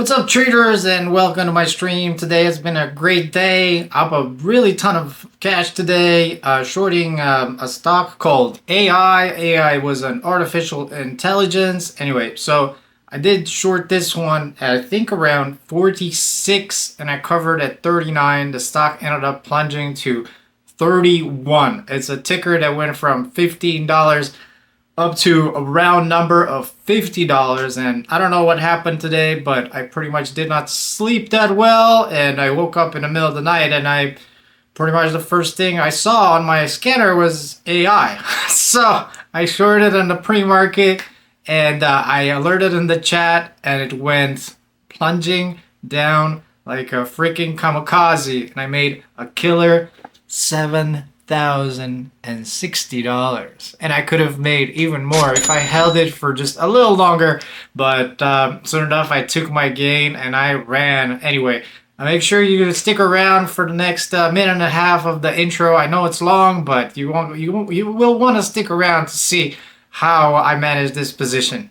What's up, traders, and welcome to my stream. Today has been a great day. Up a really ton of cash today, shorting a stock called AI. AI was an artificial intelligence. Anyway, so I did short this one at I think around 46, and I covered at 39. The stock ended up plunging to 31. It's a ticker that went from $15 up to a round number of $50. And I don't know what happened today, but I pretty much did not sleep that well. And I woke up in the middle of the night, and I pretty much the first thing I saw on my scanner was AI. So I shorted in the pre-market, and I alerted in the chat, and it went plunging down like a freaking kamikaze. And I made a killer $7,060, and I could have made even more if I held it for just a little longer, but soon enough I took my gain and I ran. Anyway, make sure you stick around for the next minute and a half of the intro. I know it's long, but you will want to stick around to see how I managed this position.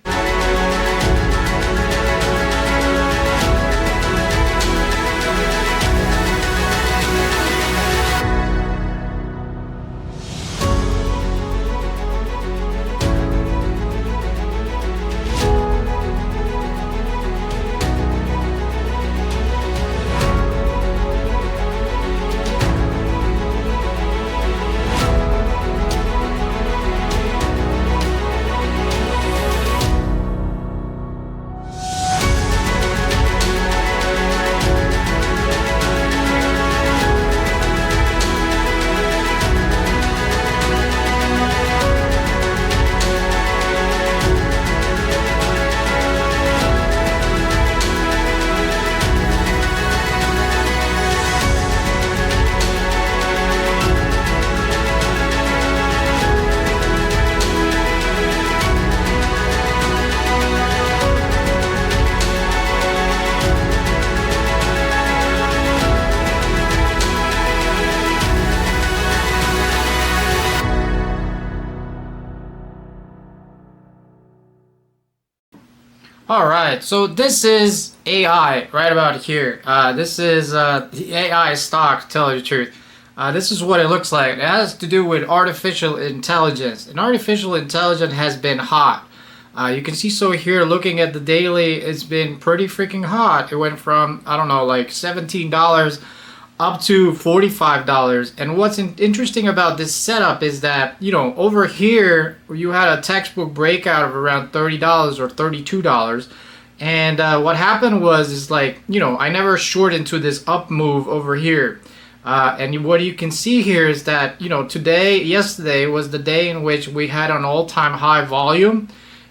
Alright, so this is AI right about here. This is the AI stock, to tell you the truth. This is what it looks like. It has to do with artificial intelligence. And artificial intelligence has been hot. You can see so here, looking at the daily, it's been pretty freaking hot. It went from, I don't know, like $17 up to $45. And what's interesting about this setup is that, you know, over here you had a textbook breakout of around $30 or $32. And what happened was, is like, you know, I never short into this up move over here. And what you can see here is that, you know, yesterday was the day in which we had an all-time high volume.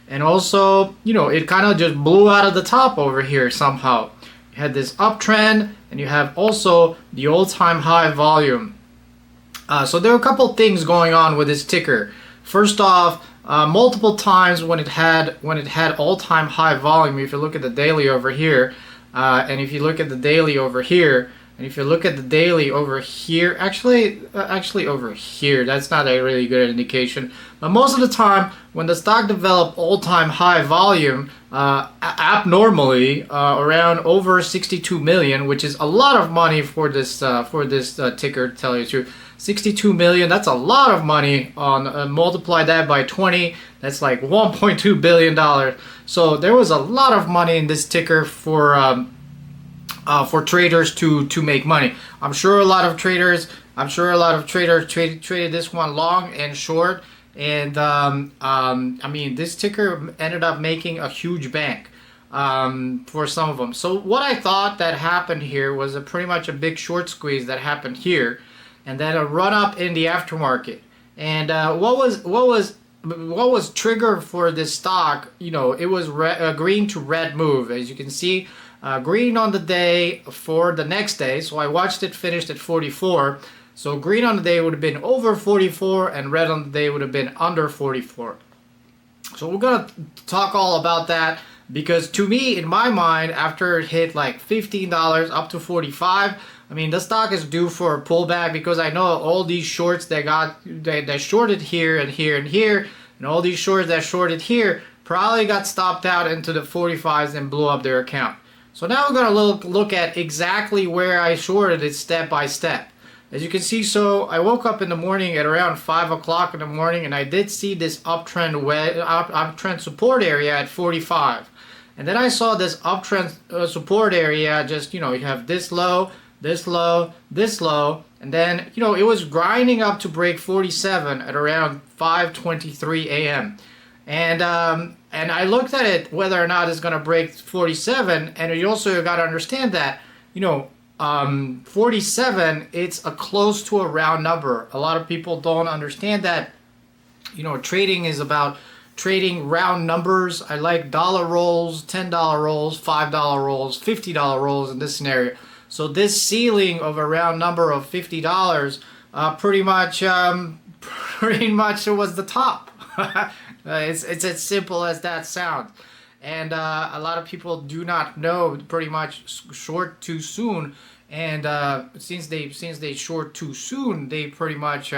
And also, you know, it kind of just blew out of the top over here somehow. You had this uptrend, and you have also the all-time high volume. So there are a couple things going on with this ticker. First off, multiple times when it had all-time high volume, if you look at the daily over here, and if you look at the daily over here, and if you look at the daily over here, actually over here, that's not a really good indication. But most of the time, when the stock developed all-time high volume, abnormally around over 62 million, which is a lot of money for this ticker, to tell you the truth. 62 million, that's a lot of money. On multiply that by 20, that's like $1.2 billion. So there was a lot of money in this ticker for traders to make money. I'm sure a lot of traders traded this one long and short, and I mean, this ticker ended up making a huge bank for some of them. So what I thought that happened here was pretty much a big short squeeze that happened here, and then a run up in the aftermarket. And what was triggered for this stock? You know, it was a green to red move, as you can see. Green on the day for the next day, so I watched it finished at 44. So green on the day would have been over 44, and red on the day would have been under 44. So we're gonna talk all about that, because to me, in my mind, after it hit like $15 up to 45, I mean, the stock is due for a pullback, because I know all these shorts that shorted here and here and here, and all these shorts that shorted here probably got stopped out into the 45s and blew up their account. So now we're going to look at exactly where I shorted it step by step. As you can see, so I woke up in the morning at around 5 o'clock in the morning, and I did see this uptrend support area at 45. And then I saw this uptrend support area, just, you have this low, this low, this low, and then, it was grinding up to break 47 at around 5:23 a.m. And I looked at it whether or not it's going to break 47, and you also got to understand that, 47, it's a close to a round number. A lot of people don't understand that. Trading is about trading round numbers. I like dollar rolls, $10 rolls, $5 rolls, $50 rolls in this scenario. So this ceiling of a round number of $50 pretty much was the top. It's as simple as that sounds. And a lot of people do not know pretty much short too soon, and since they short too soon, they pretty much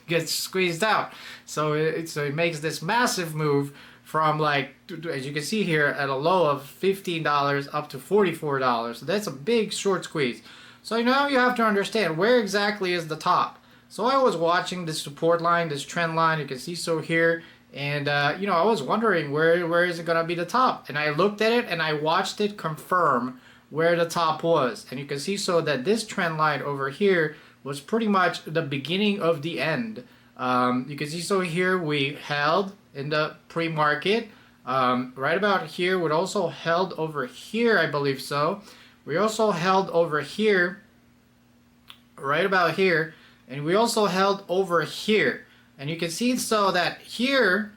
get squeezed out. So it makes this massive move from, like, as you can see here, at a low of $15 up to $44. So that's a big short squeeze. So now you have to understand where exactly is the top. So I was watching this support line, this trend line, you can see so here, and I was wondering where is it going to be the top, and I looked at it and I watched it confirm where the top was, and you can see so that this trend line over here was pretty much the beginning of the end. You can see so here we held in the pre-market, right about here. We also held over here, I believe so. We also held over here, right about here. And we also held over here. And you can see so that here,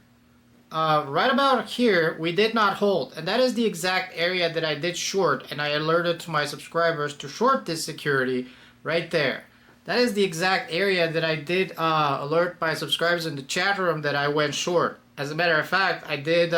right about here, we did not hold. And that is the exact area that I did short. And I alerted to my subscribers to short this security right there. That is the exact area that I did alert my subscribers in the chat room that I went short. As a matter of fact, I did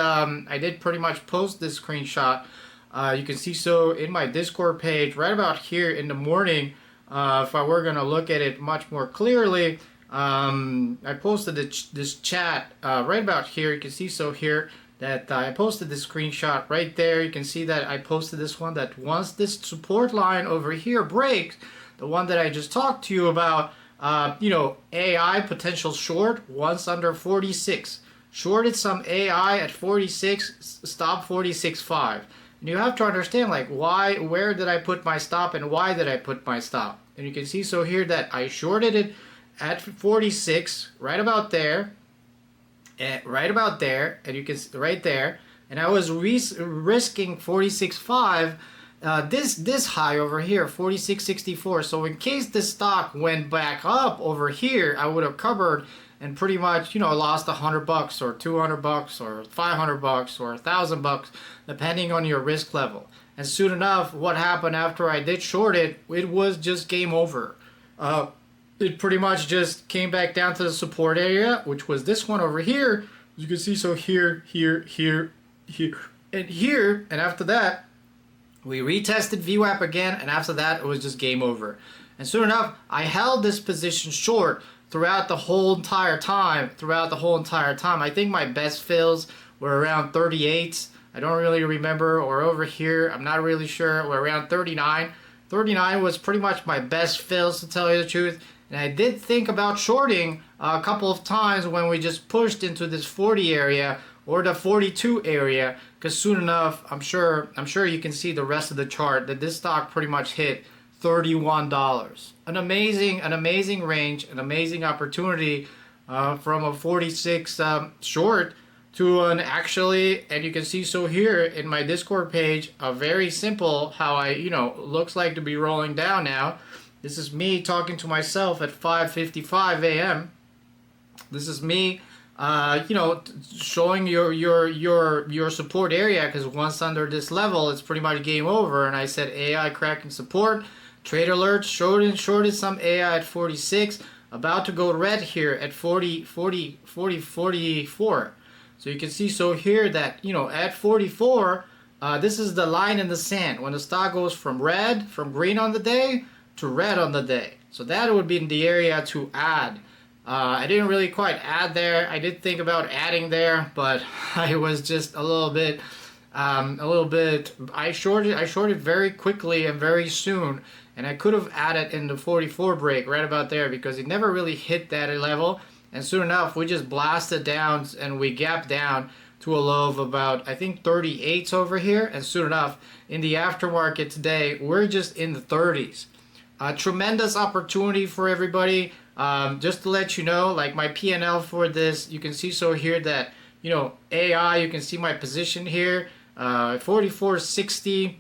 pretty much post this screenshot. You can see so in my Discord page right about here in the morning. If I were going to look at it much more clearly, I posted this chat right about here. You can see so here that I posted this screenshot right there. You can see that I posted this one, that once this support line over here breaks, the one that I just talked to you about, AI potential short once under 46. Shorted some AI at 46, stop 46.5. And you have to understand, like, where did I put my stop and why did I put my stop? And you can see so here that I shorted it at 46, right about there, and you can see right there, and I was risking 46.5, this high over here, 46.64. So in case this stock went back up over here, I would have covered and pretty much, lost $100 or $200 or $500 or $1,000, depending on your risk level. And soon enough, what happened after I did short it, it was just game over. It pretty much just came back down to the support area, which was this one over here. You can see so here, here, here, here, and here. And after that, we retested VWAP again, and after that, it was just game over. And soon enough, I held this position short throughout the whole entire time. I think my best fills were around 38. I don't really remember, or over here, I'm not really sure. We're around 39. 39 was pretty much my best fills, to tell you the truth. And I did think about shorting a couple of times when we just pushed into this 40 area or the 42 area, because soon enough, I'm sure you can see the rest of the chart that this stock pretty much hit $31. An amazing range, an amazing opportunity from a 46 short to an actually, and you can see so here in my Discord page, a very simple how I, looks like to be rolling down now. This is me talking to myself at 5:55 a.m. This is me, showing your support area, because once under this level, it's pretty much game over. And I said AI cracking support. Trade alert, shorted some AI at 46, about to go red here at 44. So you can see so here that, at 44, this is the line in the sand. When the stock goes from green on the day to red on the day. So that would be in the area to add. I didn't really quite add there. I did think about adding there, but I was just a little bit A little bit. I shorted very quickly and very soon, and I could have added in the 44 break right about there because it never really hit that level. And soon enough, we just blasted down and we gapped down to a low of about, I think, 38s over here. And soon enough, in the aftermarket today, we're just in the 30s. Tremendous opportunity for everybody. Just to let you know, like my P&L for this, you can see so here that, you know, AI, you can see my position here, 4460,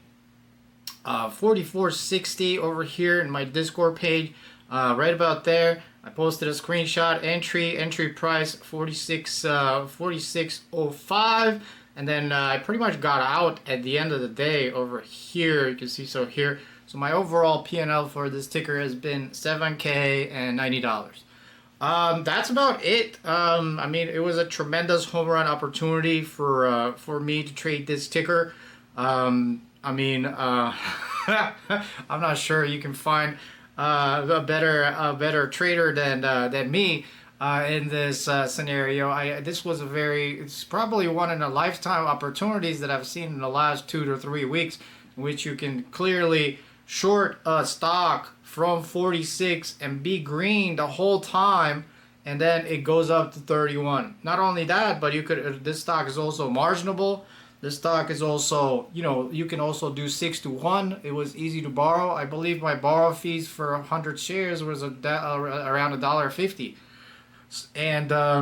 4460 over here in my Discord page, right about there. I posted a screenshot, entry price 4605, and then I pretty much got out at the end of the day over here. You can see so here. So my overall P&L for this ticker has been $7K and $90. That's about it. I mean, it was a tremendous home run opportunity for me to trade this ticker. I mean, I'm not sure you can find a better trader than me in this scenario. This was it's probably one in a lifetime opportunities that I've seen in the last 2 to 3 weeks, in which you can clearly short a stock from 46 and be green the whole time, and then it goes up to 31. Not only that, but you could, this stock is also marginable. This stock is also, you know, you can also do 6 to 1. It was easy to borrow. I believe my borrow fees for 100 shares was around $1.50. And I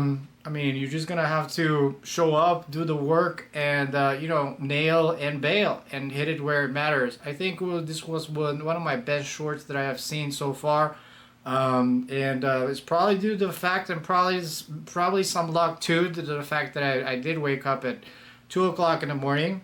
mean, you're just gonna have to show up, do the work, and you know, nail and bail and hit it where it matters. I think this was one of my best shorts that I have seen so far, and it's probably due to the fact, and probably some luck too, to the fact that I did wake up at 2 o'clock in the morning,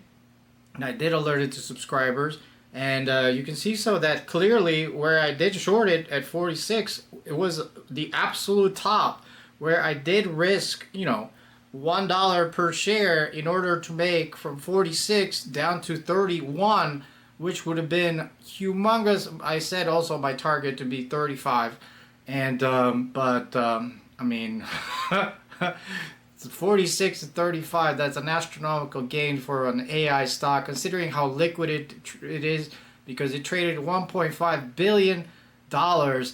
and I did alert it to subscribers. And you can see so that clearly where I did short it at 46, it was the absolute top, where I did risk, you know, $1 per share in order to make from 46 down to 31, which would have been humongous. I said also my target to be 35, and I mean, 46 to 35, that's an astronomical gain for an AI stock, considering how liquid it is, because it traded $1.5 billion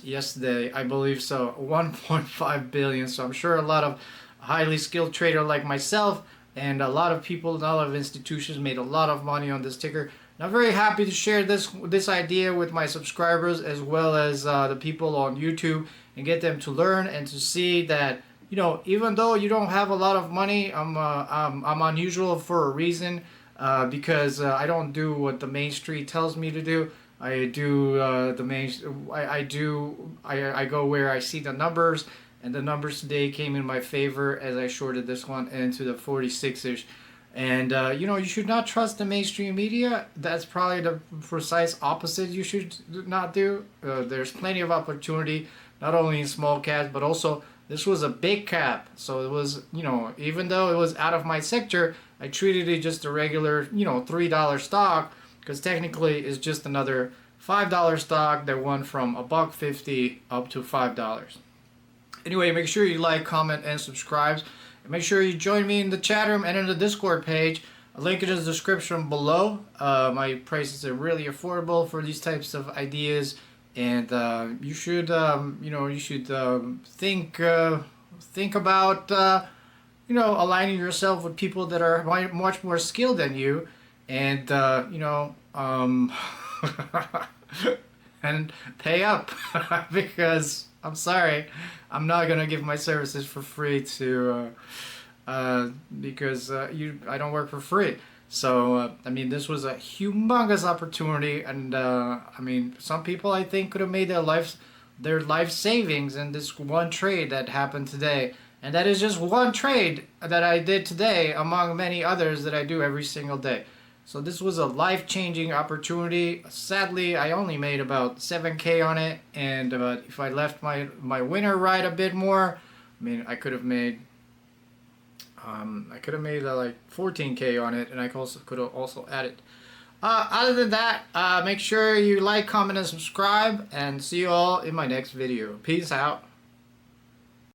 yesterday, I believe so, 1.5 billion. So I'm sure a lot of highly skilled trader like myself and a lot of people, a lot of institutions made a lot of money on this ticker. And I'm very happy to share this idea with my subscribers, as well as the people on YouTube, and get them to learn and to see that, you know, even though you don't have a lot of money, I'm unusual for a reason, because I don't do what the main street tells me to do. I do I go where I see the numbers, and the numbers today came in my favor as I shorted this one into the 46ish. And you know, you should not trust the mainstream media. That's probably the precise opposite you should not do. There's plenty of opportunity, not only in small caps, but also this was a big cap. So it was, you know, even though it was out of my sector, I treated it just a regular, you know, $3 stock, because technically it's just another $5 stock that went from $1.50 up to $5. Anyway, make sure you like, comment, and subscribe. And make sure you join me in the chat room and in the Discord page. A link in the description below. My prices are really affordable for these types of ideas, and you should, you know, think about, you know, aligning yourself with people that are much more skilled than you. And you know, and pay up, because I'm sorry, I'm not gonna give my services for free to because I don't work for free. So I mean, this was a humongous opportunity, and I mean, some people I think could have made their life savings in this one trade that happened today. And that is just one trade that I did today among many others that I do every single day. So this was a life-changing opportunity. Sadly, I only made about 7K on it, and if I left my winner right a bit more, I mean, I could have made like 14K on it, and I could have also added. Other than that, make sure you like, comment, and subscribe, and see you all in my next video. Peace out.